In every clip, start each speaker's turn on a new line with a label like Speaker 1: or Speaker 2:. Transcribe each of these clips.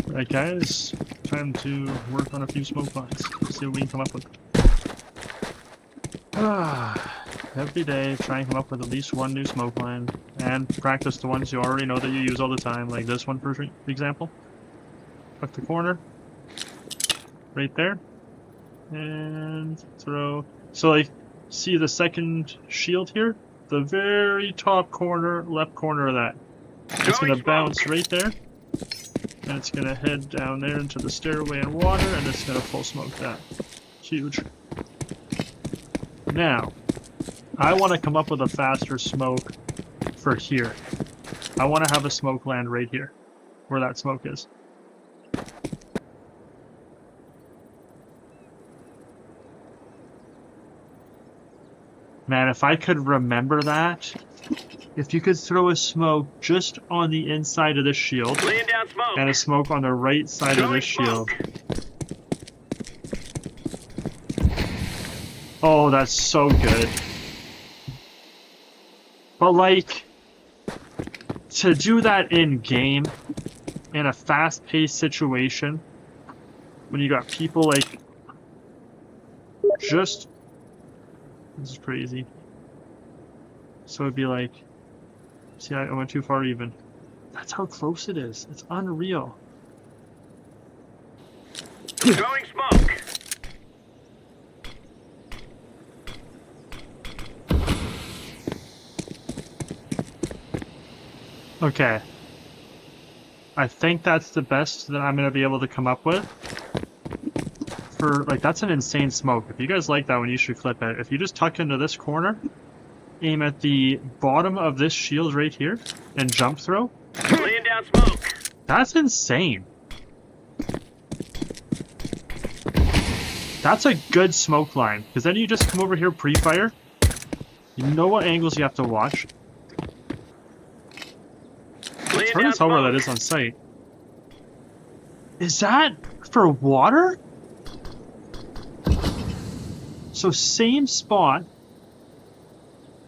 Speaker 1: Alright guys, time to work on a few smoke lines. See what we can come up with. Every day, try and come up with at least one new smoke line, and practice the ones you already know that you use all the time, like this one for example. Tuck the corner, right there, and throw. So like, see the second shield here? The very top corner, left corner of that. It's gonna bounce right there, and it's gonna head down there into the stairway and water, and it's gonna full smoke that. Huge. Now, I want to come up with a faster smoke for here. I want to have a smoke land right here, where that smoke is. Man, if I could remember that, if you could throw a smoke just on the inside of this shield, and a smoke on the right side of this shield. Oh, that's so good. But like, to do that in game, in a fast-paced situation, when you got people like, just, this is crazy. So it'd be like, see, I went too far even. That's how close it is. It's unreal.
Speaker 2: Throwing smoke.
Speaker 1: Okay. I think that's the best that I'm going to be able to come up with. For, like, that's an insane smoke. If you guys like that one, you should clip it. If you just tuck into this corner, aim at the bottom of this shield right here, and jump throw.
Speaker 2: Laying down smoke.
Speaker 1: That's insane. That's a good smoke line, because then you just come over here pre-fire. You know what angles you have to watch. It's hard to tell where that is on site. Is that for water? So same spot.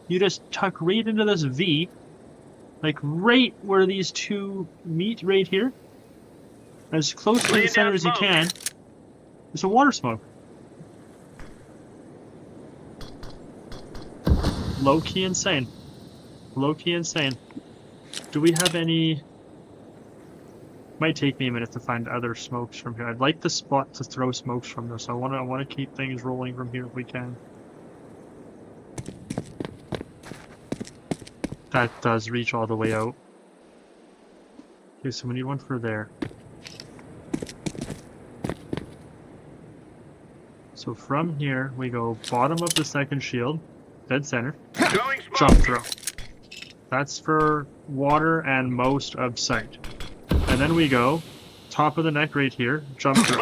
Speaker 1: You just tuck right into this V. Like right where these two meet right here. As close to the center as you can. There's a water smoke. Low-key insane. Low-key insane. Do we have any... Might take me a minute to find other smokes from here. I'd like the spot to throw smokes from this. I want to keep things rolling from here if we can. That does reach all the way out. Okay, so we need one for there. So from here, we go bottom of the second shield, dead center, jump throw. That's for water and most of sight. And then we go top of the neck right here, jump throw.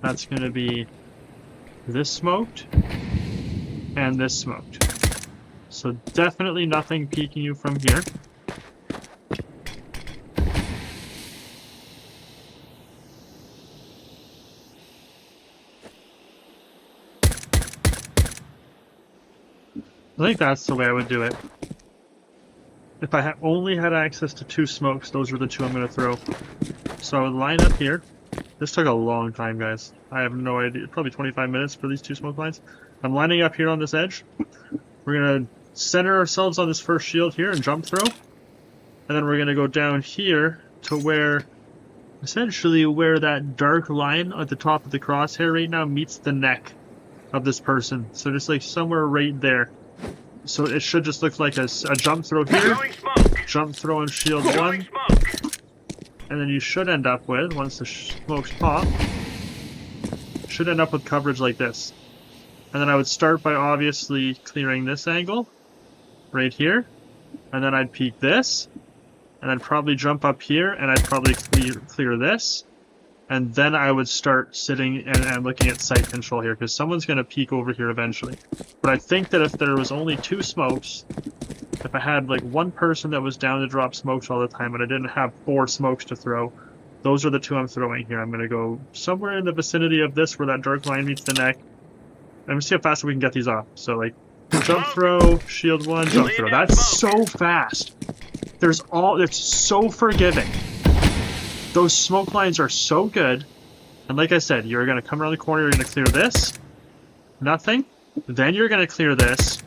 Speaker 1: That's going to be this smoked and this smoked. So definitely nothing peeking you from here. I think that's the way I would do it. If I only had access to two smokes, those are the two I'm going to throw. So I would line up here. This took a long time, guys. I have no idea. Probably 25 minutes for these two smoke lines. I'm lining up here on this edge. We're going to center ourselves on this first shield here and jump throw. And then we're going to go down here to where, essentially where that dark line at the top of the crosshair right now meets the neck of this person. So just like somewhere right there. So it should just look like a jump throw here, jump throw on shield 1, and then you should end up with, once the smokes pop, should end up with coverage like this. And then I would start by obviously clearing this angle, right here, and then I'd peek this, and I'd probably jump up here, and I'd probably clear this, and then I would start sitting and looking at sight control here, because someone's going to peek over here eventually. But I think that if there was only two smokes, if I had like one person that was down to drop smokes all the time, and I didn't have 4 smokes to throw, those are the two I'm throwing here. I'm going to go somewhere in the vicinity of this, where that dark line meets the neck. I'm going to see how fast we can get these off. So like, jump throw, shield 1, jump throw. That's so fast. It's so forgiving. Those smoke lines are so good. And like I said, you're gonna come around the corner, you're gonna clear this. Nothing. Then you're gonna clear this.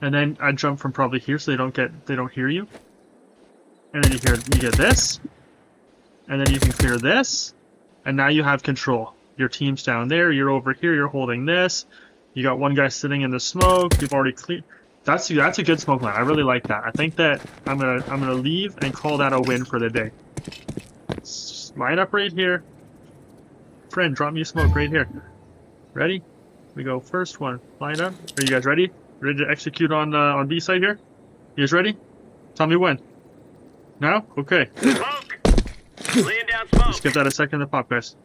Speaker 1: And then I jump from probably here so they don't hear you. And then you get this. And then you can clear this. And now you have control. Your team's down there, you're over here, you're holding this. You got one guy sitting in the smoke, you've already cleared. That's a good smoke line. I really like that. I think that I'm gonna leave and call that a win for the day. Line up right here. Friend, drop me a smoke right here. Ready? We go first one. Line up. Are you guys ready? Ready to execute on B side here? You guys ready? Tell me when. Now? Okay.
Speaker 2: Smoke! Laying down smoke.
Speaker 1: Just give that a second to pop, guys.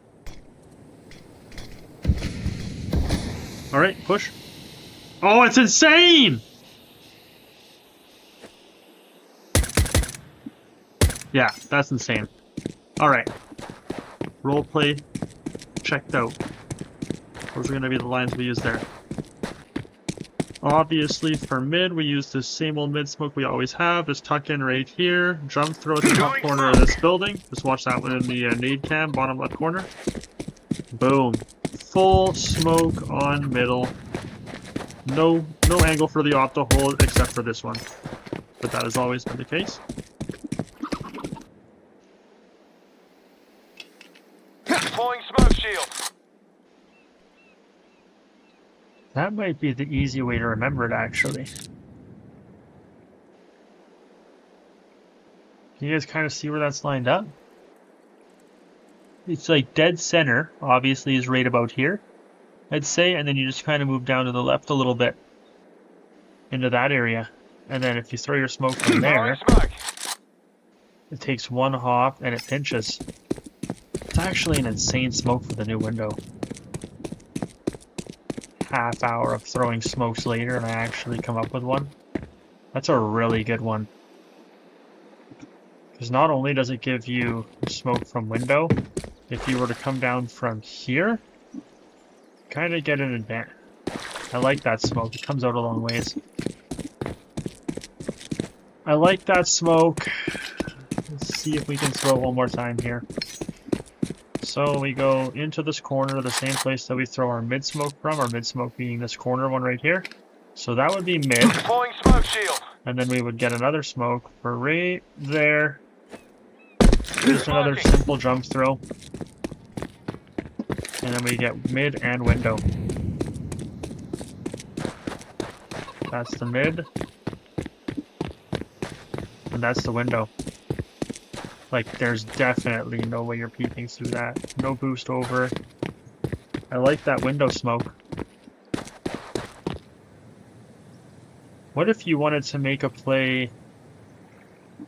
Speaker 1: Alright, push. Oh, it's insane! Yeah, that's insane. Alright. Roleplay checked out. Those are going to be the lines we use there. Obviously, for mid, we use the same old mid smoke we always have. Just tuck in right here. Jump, throw at the top corner of this building. Just watch that one in the nade cam, bottom left corner. Boom. Full smoke on middle. No angle for the op to hold except for this one. But that has always been the case.
Speaker 2: Deploying smoke shield.
Speaker 1: That might be the easy way to remember it, actually. Can you guys kind of see where that's lined up? It's like dead center, obviously, is right about here, I'd say, and then you just kind of move down to the left a little bit into that area. And then if you throw your smoke from there, it takes one hop and it pinches. It's actually an insane smoke for the new window. Half hour of throwing smokes later and I actually come up with one. That's a really good one. Because not only does it give you smoke from window, if you were to come down from here, kind of get an advantage. I like that smoke. It comes out a long ways. I like that smoke. Let's see if we can throw it one more time here. So we go into this corner, the same place that we throw our mid smoke from, our mid smoke being this corner one right here. So that would be mid.
Speaker 2: Deploying smoke shield.
Speaker 1: And then we would get another smoke for right there. Just another simple jump throw. And then we get mid and window. That's the mid. And that's the window. Like, there's definitely no way you're peeking through that. No boost over. I like that window smoke. What if you wanted to make a play,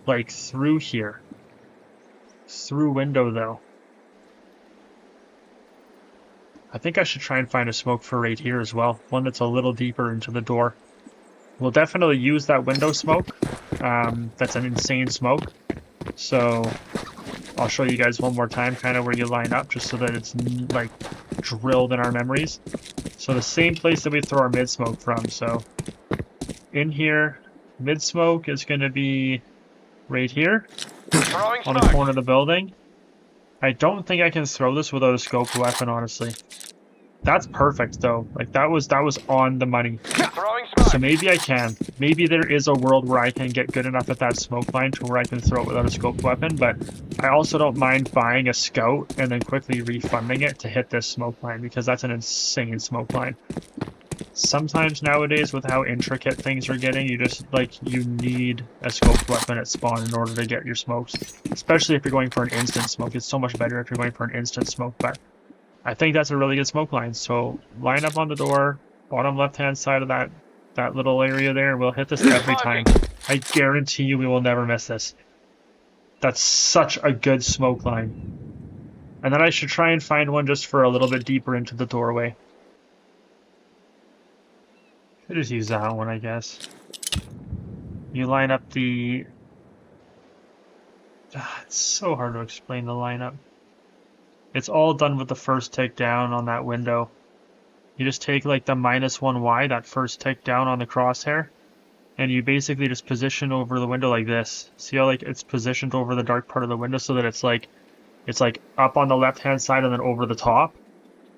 Speaker 1: like, through here? Through window, though. I think I should try and find a smoke for right here as well. One that's a little deeper into the door. We'll definitely use that window smoke. That's an insane smoke. So I'll show you guys one more time kind of where you line up just so that it's like drilled in our memories. So the same place that we throw our mid smoke from. So in here, mid smoke is going to be right here on the corner of the building. I don't think I can throw this without a scope weapon, honestly. That's perfect though. Like that was on the money. So maybe I can. Maybe there is a world where I can get good enough at that smoke line to where I can throw it without a scope weapon, but I also don't mind buying a scout and then quickly refunding it to hit this smoke line because that's an insane smoke line. Sometimes nowadays with how intricate things are getting, you need a scope weapon at spawn in order to get your smokes. Especially if you're going for an instant smoke. It's so much better if you're going for an instant smoke, but I think that's a really good smoke line. So line up on the door, bottom left hand side of that little area there, and we'll hit this every time. I guarantee you we will never miss this. That's such a good smoke line. And then I should try and find one just for a little bit deeper into the doorway. Could just use that one, I guess. You line up the... it's so hard to explain the lineup. It's all done with the first tick down on that window. You just take like the -1Y, that first tick down on the crosshair, and you basically just position over the window like this. See how like it's positioned over the dark part of the window so that it's like up on the left hand side and then over the top,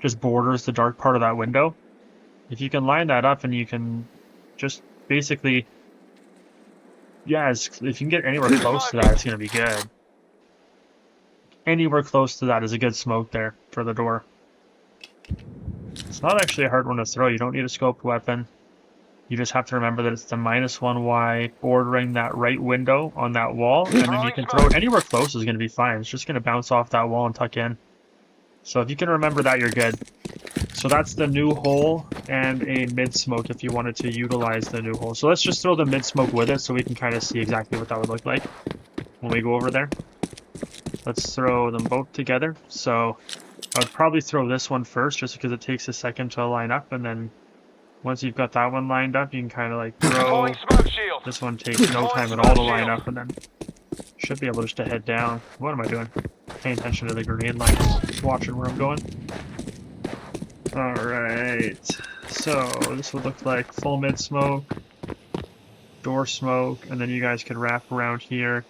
Speaker 1: just borders the dark part of that window. If you can line that up and you can just basically, yeah, if you can get anywhere close to that, it's gonna be good. Anywhere close to that is a good smoke there for the door. It's not actually a hard one to throw. You don't need a scoped weapon. You just have to remember that it's the -1Y bordering that right window on that wall, and then you can throw it anywhere close is going to be fine. It's just going to bounce off that wall and tuck in. So if you can remember that, you're good. So that's the new hole and a mid-smoke if you wanted to utilize the new hole. So let's just throw the mid-smoke with it so we can kind of see exactly what that would look like when we go over there. Let's throw them both together. So I would probably throw this one first just because it takes a second to line up, and then once you've got that one lined up, you can kind of like throw.
Speaker 2: Deploying smoke shield.
Speaker 1: This one takes no time at all to line up, and then should be able just to head down. What am I doing? Paying attention to the grenade line, watching where I'm going. Alright, so this would look like full mid smoke, door smoke, and then you guys could wrap around here,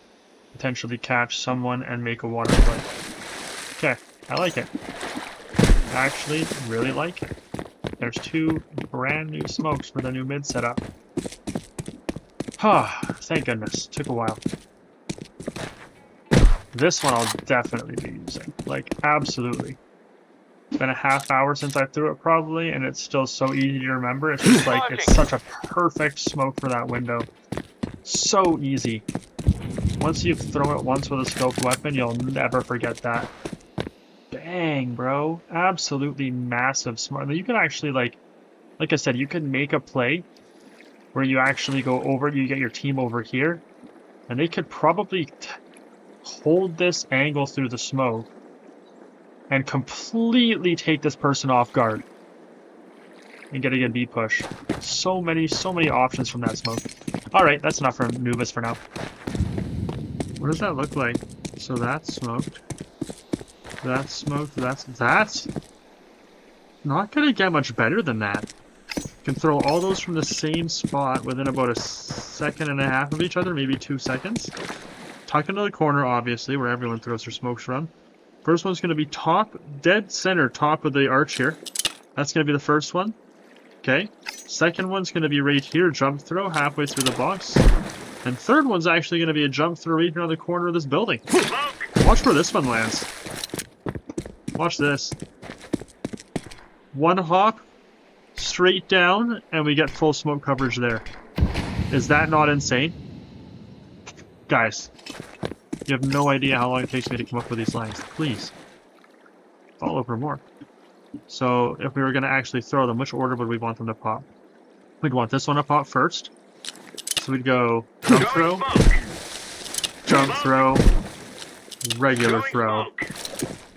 Speaker 1: potentially catch someone and make a water play. Okay, I like it. I actually really like it. There's 2 brand new smokes for the new mid setup. Ah, thank goodness. Took a while. This one I'll definitely be using. Like, absolutely. It's been a half hour since I threw it probably, and it's still so easy to remember. It's just like, it's such a perfect smoke for that window. So easy. Once you've thrown it once with a scoped weapon, you'll never forget that. Bang, bro. Absolutely massive smart. You can actually, like I said, you can make a play where you actually go over, you get your team over here, and they could probably hold this angle through the smoke and completely take this person off guard and get a good B push. So many options from that smoke. Alright, that's enough for Nubis for now. What does that look like? So that's smoked. That's smoked. That's not gonna get much better than that. You can throw all those from the same spot within about a second and a half of each other, maybe 2 seconds. Tuck into the corner, obviously, where everyone throws their smokes from. First one's gonna be top, dead center, top of the arch here. That's gonna be the first one. Okay. Second one's gonna be right here, jump throw, halfway through the box. And third one's actually gonna be a jump throw right here on the corner of this building. Watch where this one lands. Watch this. One hop, straight down, and we get full smoke coverage there. Is that not insane? Guys, you have no idea how long it takes me to come up with these lines. Please. Follow for more. So, if we were going to actually throw them, which order would we want them to pop? We'd want this one to pop first. So we'd go jump throw, regular throw.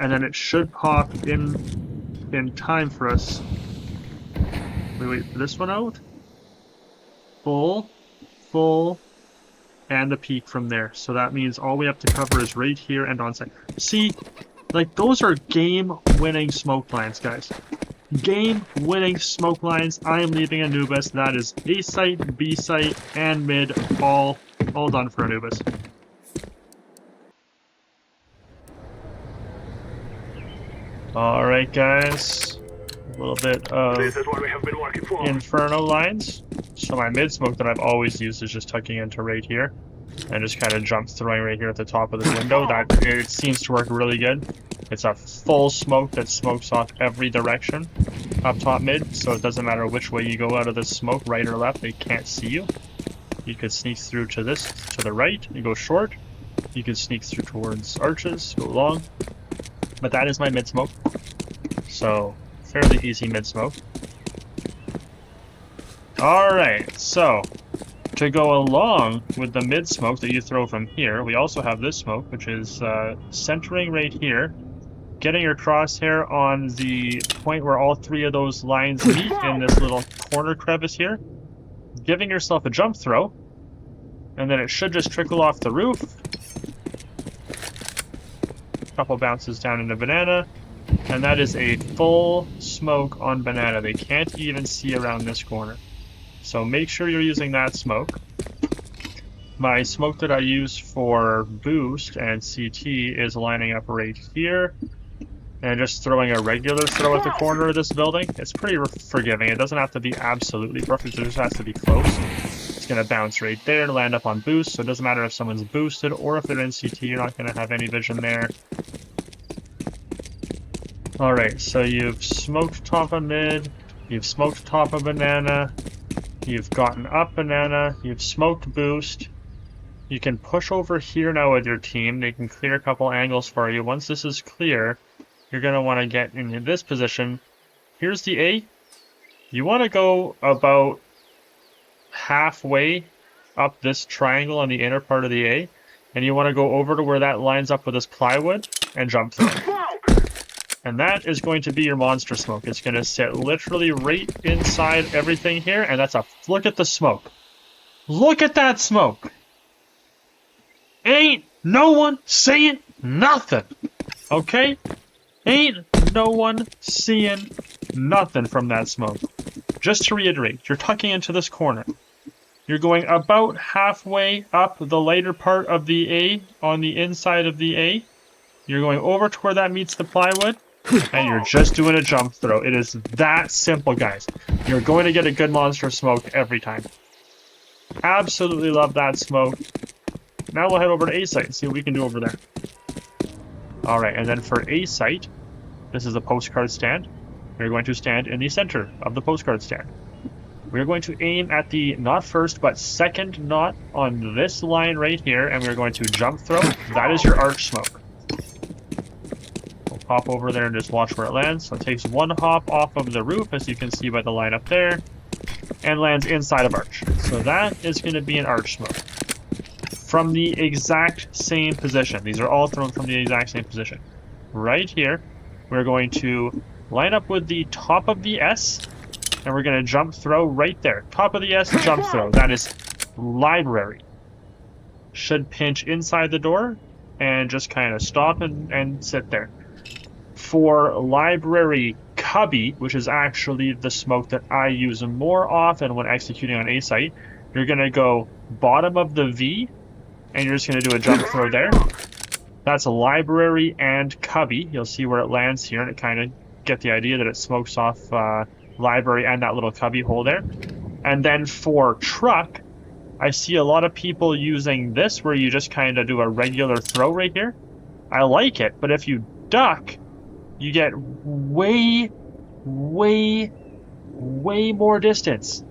Speaker 1: And then it should pop in time for us. We wait for this one out. Full, and the peak from there. So that means all we have to cover is right here and on site. See, like those are game-winning smoke lines, guys. Game-winning smoke lines. I am leaving Anubis. That is A site, B site, and mid all done for Anubis. Alright guys, a little bit of Inferno lines. So my mid-smoke that I've always used is just tucking into right here. And just kind of jump throwing right here at the top of this window. That it seems to work really good. It's a full smoke that smokes off every direction up top mid. So it doesn't matter which way you go out of this smoke, right or left, they can't see you. You could sneak through to this, to the right, and go short. You can sneak through towards arches, go long. But that is my mid-smoke. So, fairly easy mid-smoke. Alright, so, to go along with the mid-smoke that you throw from here, we also have this smoke, which is centering right here, getting your crosshair on the point where all 3 of those lines meet in this little corner crevice here, giving yourself a jump throw, and then it should just trickle off the roof. Couple bounces down into banana, and that is a full smoke on banana. They can't even see around this corner. So make sure you're using that smoke. My smoke that I use for boost and CT is lining up right here. And just throwing a regular throw at the corner of this building. It's pretty forgiving. It doesn't have to be absolutely perfect. It just has to be close. It's going to bounce right there, land up on boost. So it doesn't matter if someone's boosted or if they're in CT. You're not going to have any vision there. Alright, so you've smoked top of mid. You've smoked top of banana. You've gotten up banana. You've smoked boost. You can push over here now with your team. They can clear a couple angles for you. Once this is clear, you're going to want to get in this position. Here's the A. You want to go about halfway up this triangle on the inner part of the A. And you want to go over to where that lines up with this plywood and jump through. And that is going to be your monster smoke. It's going to sit literally right inside everything here. And that's a... Look at the smoke. Look at that smoke. Ain't no one saying nothing. Okay? Ain't no one seeing nothing from that smoke. Just to reiterate, you're tucking into this corner. You're going about halfway up the lighter part of the A on the inside of the A. You're going over to where that meets the plywood, and you're just doing a jump throw. It is that simple, guys. You're going to get a good monster smoke every time. Absolutely love that smoke. Now we'll head over to A site and see what we can do over there. Alright, and then for A site, this is a postcard stand. We're going to stand in the center of the postcard stand. We're going to aim at the not first but second knot on this line right here, and we're going to jump throw. That is your arch smoke. We'll pop over there and just watch where it lands. So it takes one hop off of the roof, as you can see by the line up there, and lands inside of arch. So that is going to be an arch smoke. From the exact same position. These are all thrown from the exact same position. Right here, we're going to line up with the top of the S, and we're going to jump throw right there. Top of the S, jump throw. That is library. Should pinch inside the door and just kind of stop and sit there. For library cubby, which is actually the smoke that I use more often when executing on A site, you're going to go bottom of the V, and you're just going to do a jump throw there. That's a library and cubby. You'll see where it lands here, and it kind of get the idea that it smokes off library and that little cubby hole there. And then for truck, I see a lot of people using this where you just kind of do a regular throw right here. I like it, but if you duck, you get way more distance.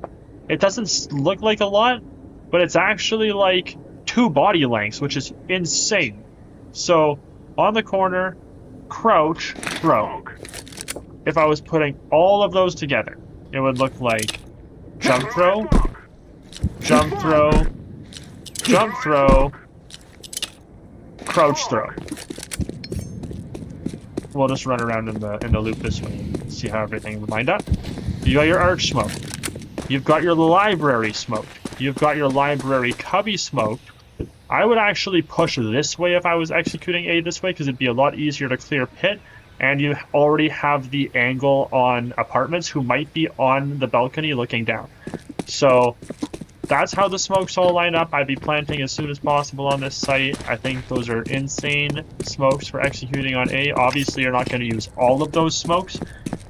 Speaker 1: It doesn't look like a lot, but it's actually like 2 body lengths, which is insane. So, on the corner, crouch, throw. If I was putting all of those together, it would look like jump throw, jump throw, jump throw, crouch throw. We'll just run around in the loop this way, see how everything lined up. You got your arch smoke. You've got your library smoke. You've got your library cubby smoke. I would actually push this way if I was executing A this way, because it'd be a lot easier to clear pit, and you already have the angle on apartments who might be on the balcony looking down. So that's how the smokes all line up. I'd be planting as soon as possible on this site. I think those are insane smokes for executing on A. Obviously, you're not going to use all of those smokes.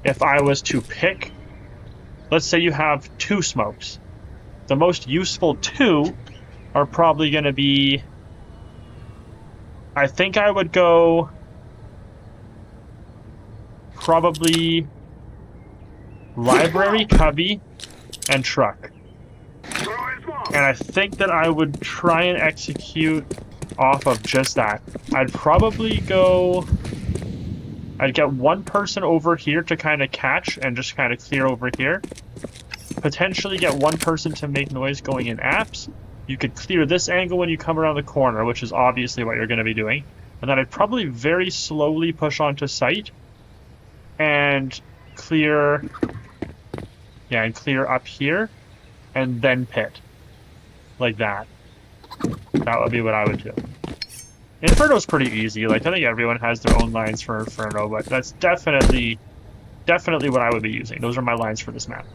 Speaker 1: If I was to pick, let's say you have 2 smokes. The most useful 2 are probably going to be, I think I would go probably library, cubby, and truck. And I think that I would try and execute off of just that. I'd probably go, I'd get one person over here to kind of catch and just kind of clear over here. Potentially get one person to make noise going in apps. You could clear this angle when you come around the corner, which is obviously what you're going to be doing. And then I'd probably very slowly push onto site and clear, yeah, and clear up here and then pit. Like that. That would be what I would do. Inferno's pretty easy. Like, I think everyone has their own lines for Inferno, but that's definitely what I would be using. Those are my lines for this map.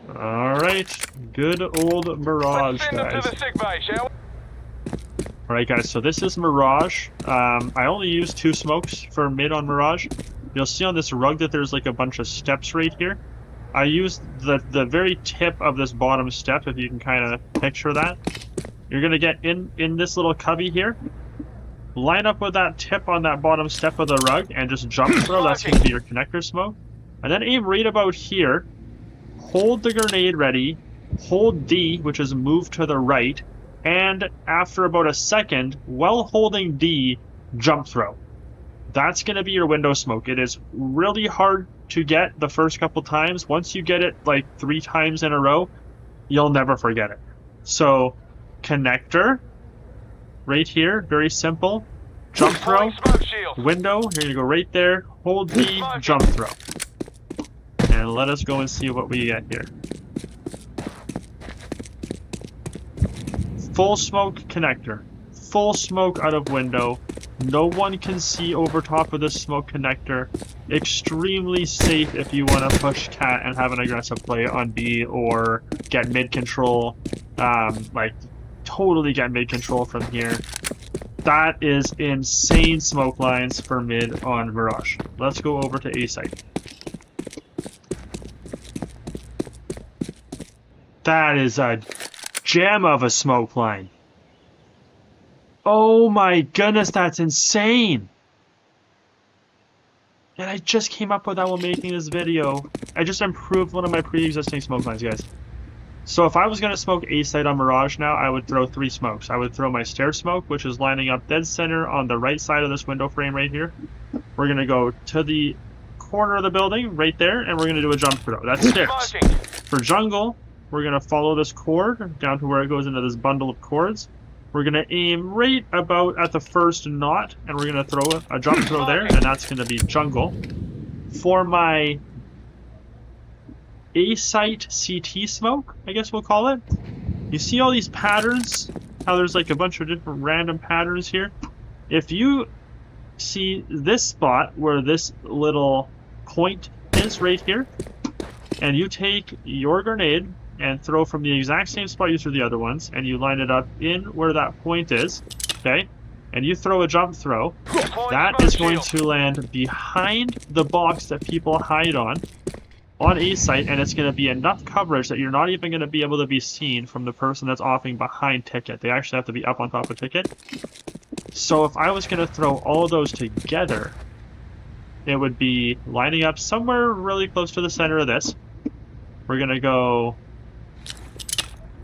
Speaker 1: Alright. Alright, good old Mirage,
Speaker 2: Let's send them
Speaker 1: guys.
Speaker 2: to the sick bay, shall we?
Speaker 1: Alright guys, so this is Mirage. I only use 2 smokes for mid on Mirage. You'll see on this rug that there's like a bunch of steps right here. I used the very tip of this bottom step, if you can kind of picture that. You're going to get in this little cubby here. Line up with that tip on that bottom step of the rug and just jump throw. That's going to be your connector smoke. And then aim right about here. Hold the grenade ready. Hold D, which is move to the right. And after about a second, while holding D, jump throw. That's going to be your window smoke. It is really hard to get the first couple times. Once you get it like 3 times in a row, you'll never forget it. So, connector, right here, very simple. Jump throw,
Speaker 2: Smoke shield.
Speaker 1: window, you're going to go right there, hold D, jump throw. And let us go and see what we get here. Full smoke connector. Full smoke out of window. No one can see over top of this smoke connector. Extremely safe if you want to push cat and have an aggressive play on B or get mid control. Like, totally get mid control from here. That is insane smoke lines for mid on Mirage. Let's go over to A site. That is a gem of a smoke line. Oh my goodness, that's insane! And I just came up with that while making this video. I just improved one of my pre-existing smoke lines, guys. So if I was going to smoke A site on Mirage now, I would throw 3 smokes. I would throw my stair smoke, which is lining up dead center on the right side of this window frame right here. We're going to go to the corner of the building, right there, and we're going to do a jump throw. That's stairs.
Speaker 2: Smoking.
Speaker 1: For jungle, we're going to follow this cord down to where it goes into this bundle of cords. We're going to aim right about at the first knot, and we're going to throw a jump throw there, and that's going to be jungle. For my A-site CT smoke, I guess we'll call it. You see all these patterns? How there's like a bunch of different random patterns here? If you see this spot where this little point is right here, and you take your grenade and throw from the exact same spot you threw the other ones, and you line it up in where that point is, okay? And you throw a jump throw, that is going to land behind the box that people hide on A site, and it's going to be enough coverage that you're not even going to be able to be seen from the person that's offing behind Ticket. They actually have to be up on top of Ticket. So if I was going to throw all of those together, it would be lining up somewhere really close to the center of this. We're going to go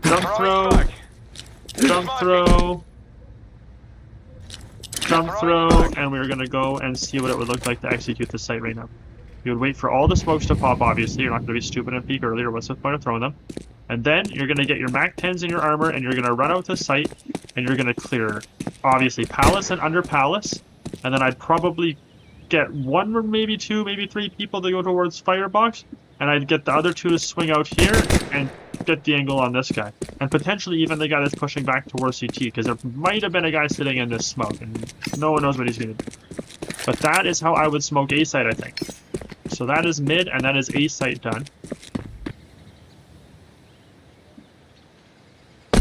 Speaker 1: jump throw, jump throw, jump throw, and we're going to go and see what it would look like to execute this site right now. You would wait for all the smokes to pop, obviously. You're not going to be stupid and peek earlier. What's the point of throwing them? And then you're going to get your MAC-10s in your armor, and you're going to run out to site, and you're going to clear, obviously, Palace and under Palace. And then I'd probably get 1 or maybe 2, maybe 3 people to go towards Firebox, and I'd get the other 2 to swing out here and get the angle on this guy. And potentially even the guy that's pushing back towards CT, because there might have been a guy sitting in this smoke, and no one knows what he's going to do. But that is how I would smoke A-site, I think. So that is mid, and that is A-site done. I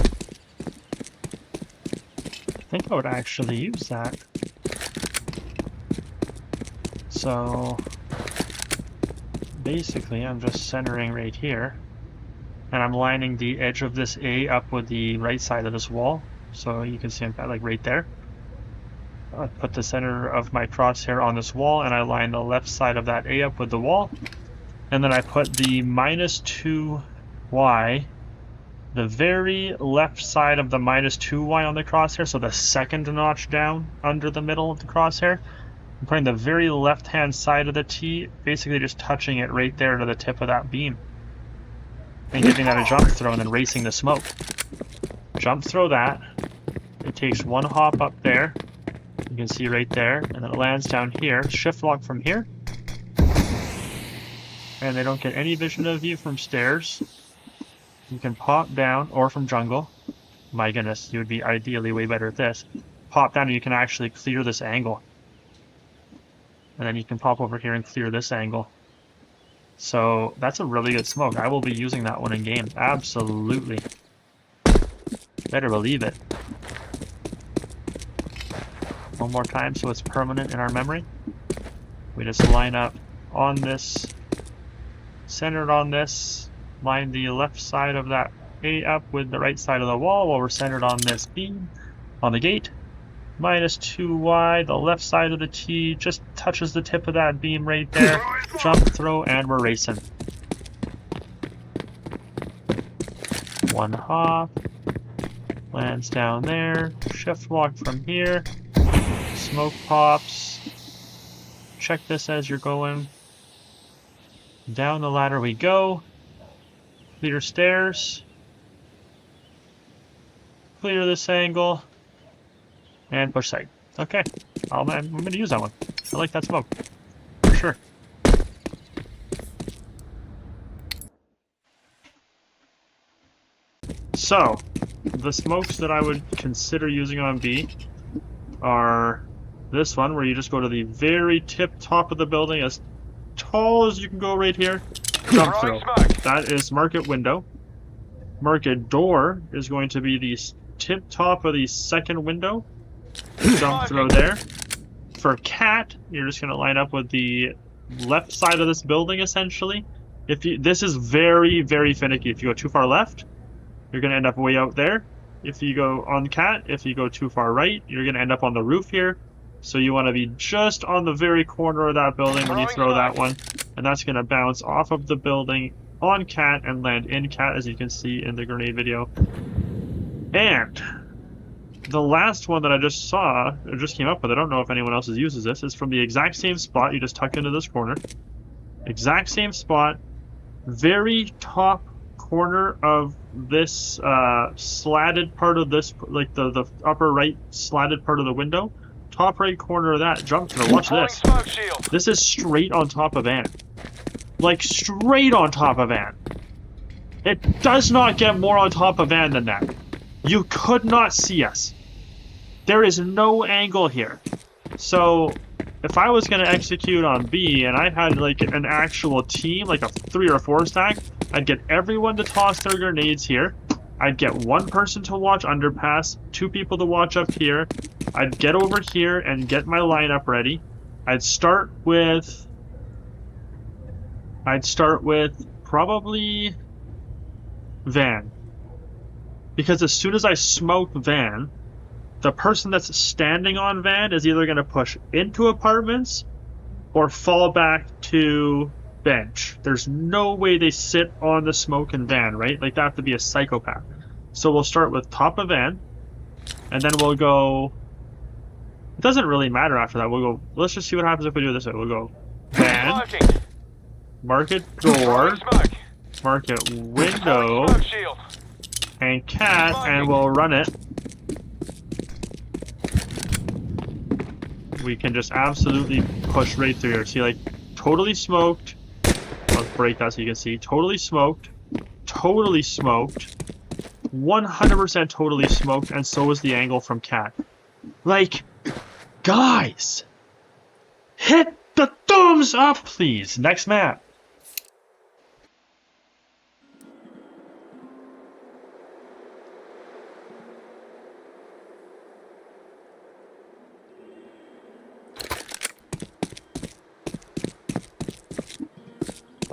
Speaker 1: think I would actually use that. So basically I'm just centering right here, and I'm lining the edge of this A up with the right side of this wall, so you can see I'm like right there. I put the center of my crosshair on this wall, and I line the left side of that A up with the wall, and then I put the -2Y, the very left side of the -2Y on the crosshair, so the second notch down under the middle of the crosshair. I'm putting the very left-hand side of the T, basically just touching it right there to the tip of that beam, and giving that a jump throw, and then racing the smoke. Jump throw that. It takes 1 hop up there. You can see right there, and then it lands down here. Shift lock from here. And they don't get any vision of you from stairs. You can pop down, or from jungle. My goodness, you would be ideally way better at this. Pop down and you can actually clear this angle. And then you can pop over here and clear this angle. So that's a really good smoke. I will be using that one in game. Absolutely. Better believe it. One more time so it's permanent in our memory. We just line up on this, centered on this, line the left side of that A up with the right side of the wall while we're centered on this beam on the gate. -2Y, the left side of the T just touches the tip of that beam right there. Jump, throw, and we're racing. One hop, lands down there, shift walk from here, smoke pops. Check this as you're going. Down the ladder we go. Clear stairs. Clear this angle. And push sight. Okay. I'm going to use that one. I like that smoke. For sure. So, the smokes that I would consider using on B are this one, where you just go to the very tip top of the building, as tall as you can go right here. Jump throw. That is market window. Market door is going to be the tip top of the second window. Jump throw there. For cat, you're just going to line up with the left side of this building, essentially. This is very, very finicky. If you go too far left, you're going to end up way out there. If you go on cat, if you go too far right, you're going to end up on the roof here. So you want to be just on the very corner of that building when you throw that one. And that's going to bounce off of the building on cat and land in cat, as you can see in the grenade video. And the last one that I just saw, or just came up with, I don't know if anyone else uses this, is from the exact same spot. You just tuck into this corner. Exact same spot. Very top corner of this slatted part of this, like the upper right slatted part of the window. Top right corner of that. Jump throw. Watch this. This is straight on top of Van. Like, straight on top of Van. It does not get more on top of Van than that. You could not see us. There is no angle here. So, if I was going to execute on B and I had like an actual team, like a 3 or 4 stack, I'd get everyone to toss their grenades here. I'd get one person to watch underpass, 2 people to watch up here. I'd get over here and get my lineup ready. I'd start with probably Van. Because as soon as I smoke Van, the person that's standing on Van is either going to push into apartments or fall back to bench. There's no way they sit on the smoke and Van, right? Like, they have to be a psychopath. So we'll start with top of Van, and then we'll go... It doesn't really matter after that. We'll go... Let's just see what happens if we do it this way. We'll go Van, market door, market window, and cat, and we'll run it. We can just absolutely push right through here. See, like, totally smoked. Let's break that so you can see. Totally smoked. Totally smoked. 100% totally smoked, and so is the angle from cat. Like, guys, hit the thumbs up, please. Next map.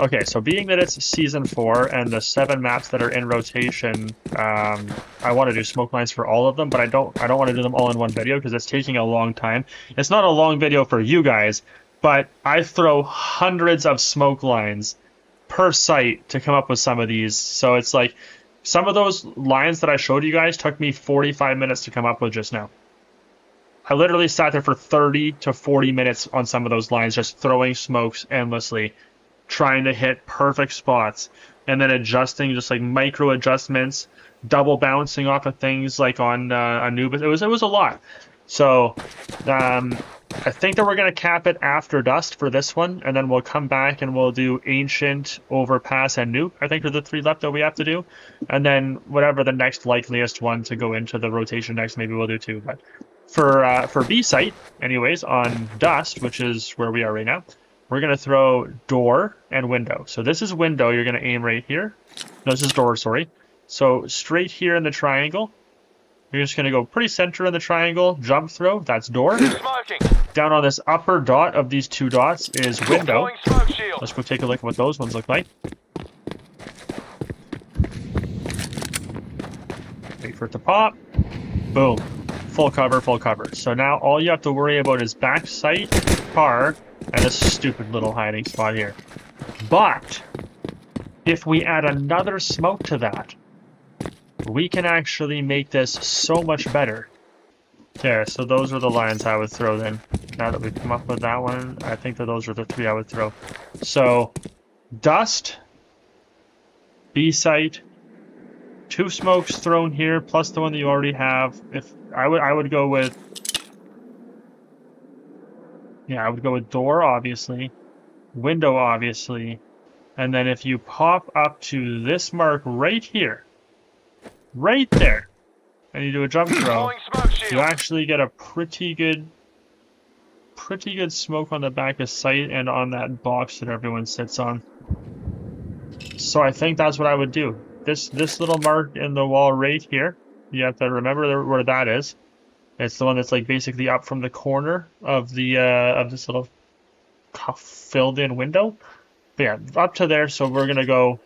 Speaker 1: Okay, so being that it's Season 4 and the 7 maps that are in rotation, I want to do smoke lines for all of them, but I don't want to do them all in one video because it's taking a long time. It's not a long video for you guys, but I throw hundreds of smoke lines per site to come up with some of these. So it's like, some of those lines that I showed you guys took me 45 minutes to come up with just now. I literally sat there for 30 to 40 minutes on some of those lines, just throwing smokes endlessly, trying to hit perfect spots, and then adjusting, just like micro adjustments, double bouncing off of things like on Anubis. It was a lot. So I think that we're going to cap it after Dust for this one, and then we'll come back and we'll do Ancient, Overpass, and Nuke. I think are the 3 left that we have to do. And then whatever the next likeliest one to go into the rotation next, maybe we'll do 2. But for B site, anyways, on Dust, which is where we are right now, we're going to throw door and window. So this is window. You're going to aim right here. No, this is door, sorry. So straight here in the triangle. You're just going to go pretty center in the triangle. Jump throw. That's door.
Speaker 2: Smoking.
Speaker 1: Down on this upper dot of these two dots is window.
Speaker 2: Deploying smoke shield.
Speaker 1: Let's go take a look at what those ones look like. Wait for it to pop. Boom. Full cover, full cover. So now all you have to worry about is back sight, car, and this stupid little hiding spot here. But if we add another smoke to that, we can actually make this so much better. Okay, so those are the lines I would throw then. Now that we've come up with that one, I think that those are the three I would throw. So, dust, B-site, 2 smokes thrown here, plus the one that you already have. If I would go with, yeah, I would go with door, obviously, window, obviously, and then if you pop up to this mark right here, right there, and you do a jump throw,
Speaker 2: Deploying smoke
Speaker 1: you
Speaker 2: shield.
Speaker 1: actually get a pretty good smoke on the back of sight and on that box that everyone sits on. So I think that's what I would do. This little mark in the wall right here, you have to remember where that is. It's the one that's like basically up from the corner of the of this little filled in window. But yeah, up to there. So we're gonna go.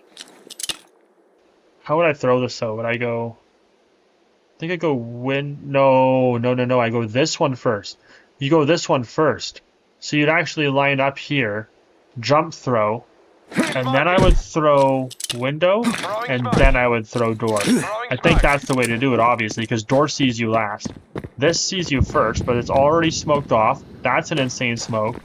Speaker 1: How would I throw this though? Would I go? I think I go No. I go this one first. You go this one first. So you'd actually line up here, jump throw, and then I would throw window, and then I would throw door. I think that's the way to do it, obviously, because door sees you last. This sees you first, but it's already smoked off. That's an insane smoke.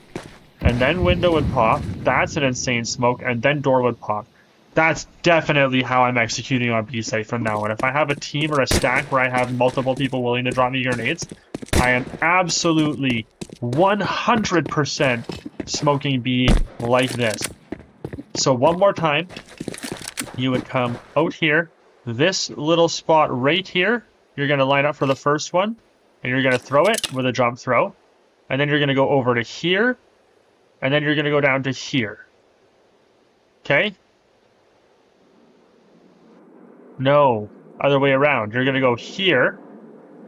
Speaker 1: And then window would pop. That's an insane smoke, and then door would pop. That's definitely how I'm executing on B-site from now on. If I have a team or a stack where I have multiple people willing to drop me grenades, I am absolutely 100% smoking B like this. So one more time, you would come out here, this little spot right here, you're going to line up for the first one, and you're going to throw it with a jump throw, and then you're going to go over to here, and then you're going to go down to here. Okay? No, other way around. You're going to go here,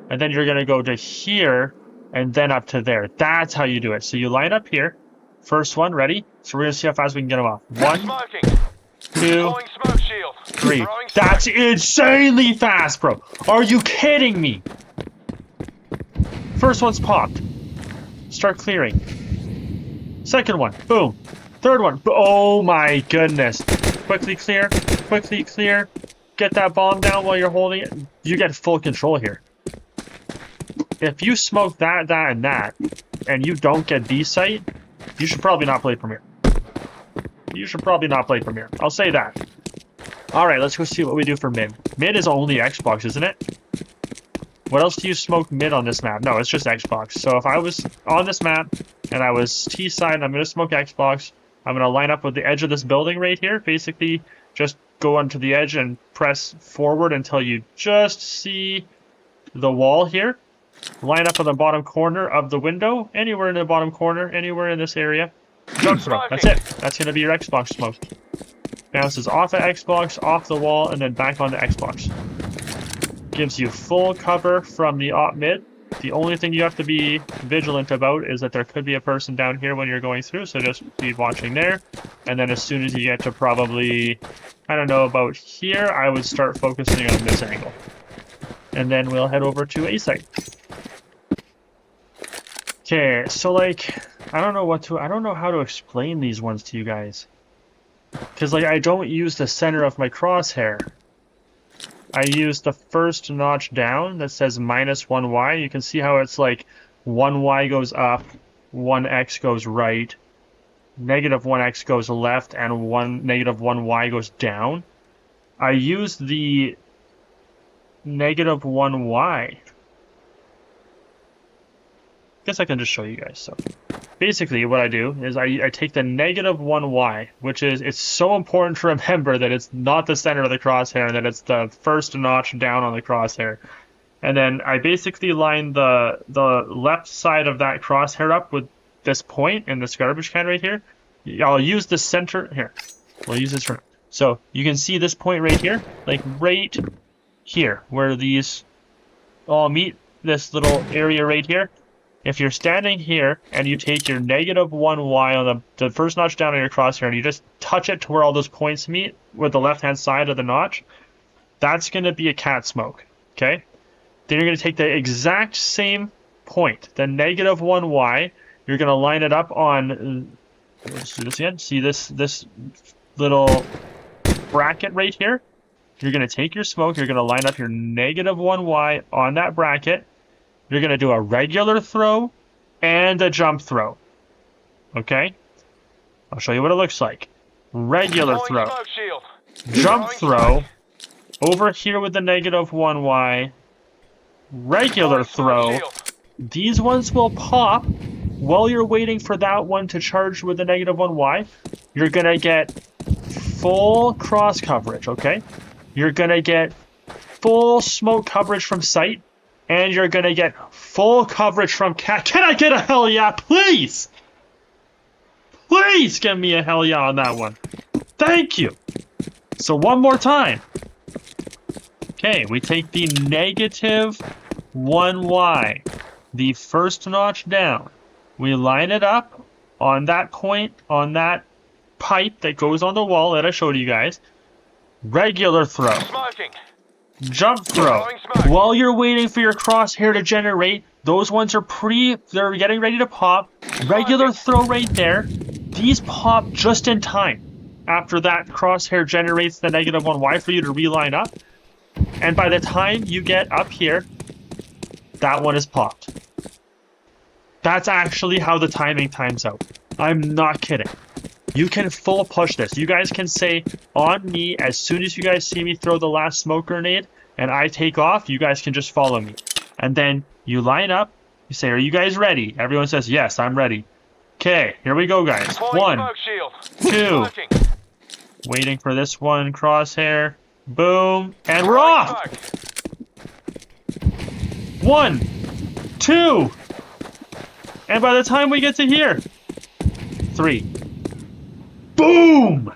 Speaker 1: and then you're going to go to here, and then up to there. That's how you do it. So you line up here. First one, ready? So we're going to see how fast we can get them off. 1,
Speaker 2: Smoking.
Speaker 1: 2,
Speaker 2: Deploying smoke shield.
Speaker 1: 3.
Speaker 2: Throwing
Speaker 1: That's
Speaker 2: smoke.
Speaker 1: insanely fast, bro. Are you kidding me? First one's popped. Start clearing. Second one, boom. Third one, oh my goodness. Quickly clear, quickly clear. Get that bomb down while you're holding it. You get full control here. If you smoke that, and that, and you don't get B-site, you should probably not play Premiere. You should probably not play Premiere. I'll say that. Alright, let's go see what we do for mid. Mid is only Xbox, isn't it? What else do you smoke mid on this map? No, it's just Xbox. So if I was on this map, and I was T-side, I'm going to smoke Xbox. I'm going to line up with the edge of this building right here. Basically, just go onto the edge and press forward until you just see the wall here. Line up in the bottom corner of the window. Anywhere in the bottom corner, anywhere in this area. Jump throw. That's it. That's going to be your Xbox smoke. Bounces off of Xbox, off the wall, and then back onto Xbox. Gives you full cover from the op mid. The only thing you have to be vigilant about is that there could be a person down here when you're going through, so just be watching there. And then as soon as you get to probably, I don't know, about here, I would start focusing on this angle. And then we'll head over to A site. Okay, so like, I don't know how to explain these ones to you guys. Because like, I don't use the center of my crosshair. I use the first notch down that says -1Y. You can see how it's like 1Y goes up, 1X goes right, -1X goes left, and -1Y goes down. I use the -1Y. Guess I can just show you guys. So basically what I do is I take the -1Y, which is, it's so important to remember that it's not the center of the crosshair and that it's the first notch down on the crosshair. And then I basically line the left side of that crosshair up with this point in this garbage can right here. I'll use the center here. We'll use this for. So you can see this point right here, like right here, where these all meet. This little area right here. If you're standing here and you take your -1y on the first notch down on your crosshair and you just touch it to where all those points meet with the left-hand side of the notch, that's going to be a cat smoke, okay? Then you're going to take the exact same point, the -1y, you're going to line it up on, let's do this again, see this little bracket right here? You're going to take your smoke, you're going to line up your -1y on that bracket. You're going to do a regular throw and a jump throw. Okay? I'll show you what it looks like. Regular
Speaker 2: Deploying
Speaker 1: throw.
Speaker 2: smoke shield.
Speaker 1: Jump
Speaker 2: Throwing
Speaker 1: throw. Over here with the -1y. Regular
Speaker 2: Deploying smoke
Speaker 1: throw.
Speaker 2: shield.
Speaker 1: These ones will pop. While you're waiting for that one to charge with the -1y, you're going to get full cross coverage, okay? You're going to get full smoke coverage from sight, and you're going to get full coverage from cat. Can I get a hell yeah, please? Please give me a hell yeah on that one. Thank you. So one more time. Okay, we take the -1y, the first notch down. We line it up on that point, on that pipe that goes on the wall that I showed you guys. Regular throw.
Speaker 2: Smoking.
Speaker 1: Jump throw.
Speaker 2: Throwing smoke.
Speaker 1: While you're waiting for your crosshair to generate, those ones are they're getting ready to pop. Regular throw right there. These pop just in time after that crosshair generates the -1y for you to reline up. And by the time you get up here, that one is popped. That's actually how the timing times out. I'm not kidding. You can full push this. You guys can say on me as soon as you guys see me throw the last smoke grenade and I take off, you guys can just follow me. And then you line up, you say, are you guys ready? Everyone says, yes, I'm ready. Okay, here we go, guys.
Speaker 2: Deploying
Speaker 1: 1,
Speaker 2: smoke shield.
Speaker 1: 2,
Speaker 2: Smoking.
Speaker 1: waiting for this one, crosshair, boom, and we're
Speaker 2: Throwing
Speaker 1: off!
Speaker 2: smoke.
Speaker 1: 1, 2, and by the time we get to here, 3. Boom!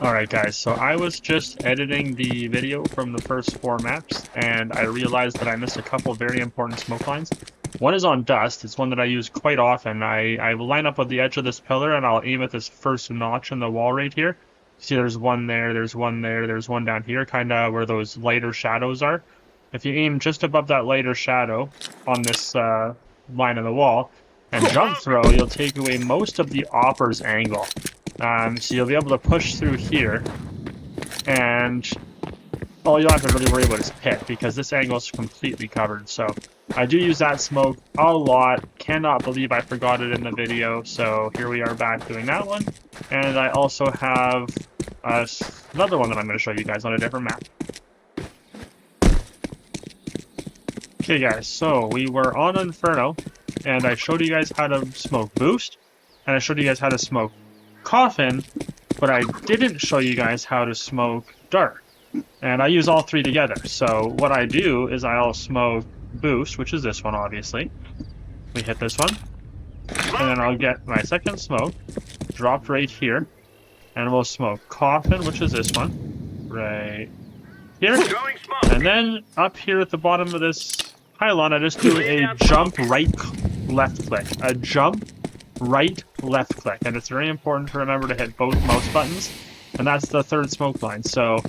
Speaker 1: Alright guys, so I was just editing the video from the first 4 maps, and I realized that I missed a couple very important smoke lines. One is on dust, it's one that I use quite often. I will line up with the edge of this pillar and I'll aim at this first notch in the wall right here. See there's one there, there's one there, there's one down here, kinda where those lighter shadows are. If you aim just above that lighter shadow on this line of the wall, and jump throw, you'll take away most of the opper's angle. So you'll be able to push through here, and all you'll have to really worry about is pit, because this angle is completely covered. So I do use that smoke a lot. Cannot believe I forgot it in the video, so here we are back doing that one. And I also have another one that I'm going to show you guys on a different map. Okay guys, so we were on Inferno, and I showed you guys how to smoke Boost, and I showed you guys how to smoke Coffin, but I didn't show you guys how to smoke Dark. And I use all 3 together. So what I do is I'll smoke Boost, which is this one obviously. We hit this one, and then I'll get my second smoke, dropped right here, and we'll smoke Coffin, which is this one, right here. And then up here at the bottom of this pylon, I just do a jump right left click. A jump right left click. And it's very important to remember to hit both mouse buttons. And that's the 3rd smoke line. So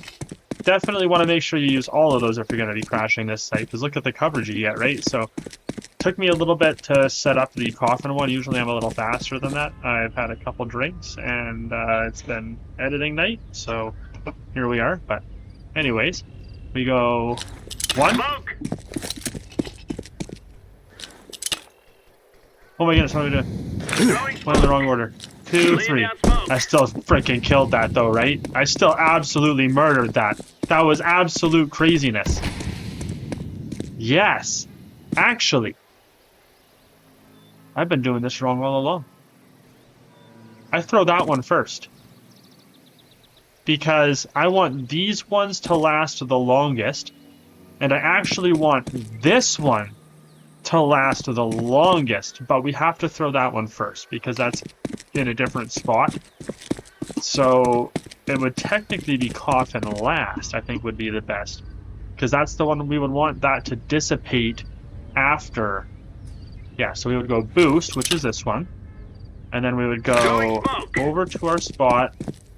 Speaker 1: definitely want to make sure you use all of those if you're going to be crashing this site. Because look at the coverage you get, right? So took me a little bit to set up the Coffin one. Usually I'm a little faster than that. I've had a couple drinks and it's been editing night. So here we are. But anyways, we go 1. Oh my goodness, what am I doing? Went in the wrong order. 2, 3. I still freaking killed that though, right? I still absolutely murdered that. That was absolute craziness. Yes. Actually, I've been doing this wrong all along. I throw that one first. Because I want these ones to last the longest. And I actually want this one
Speaker 2: to last the longest, but we have to throw that one first because that's in a different spot. So it would technically be coffin last, I think would be the best. Because that's the one we would want that to dissipate after. Yeah, so we would go boost, which is this one. And then we would go over to our spot,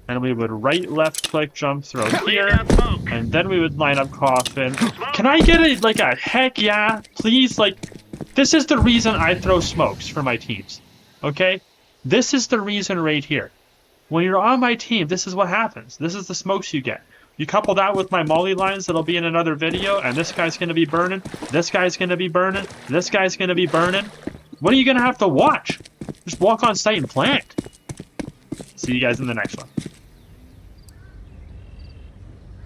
Speaker 2: and we would right, left, click, jump, throw here. And then we would line up coffin. Can I get a, like a heck yeah, please? Like, this is the reason I throw smokes for my teams. Okay? This is the reason right here. When you're on my team, this is what happens. This is the smokes you get. You couple that with my molly lines that'll be in another video, and this guy's going to be burning, this guy's going to be burning, this guy's going to be burning. What are you going to have to watch? Just walk on site and plant. See you guys in the next one.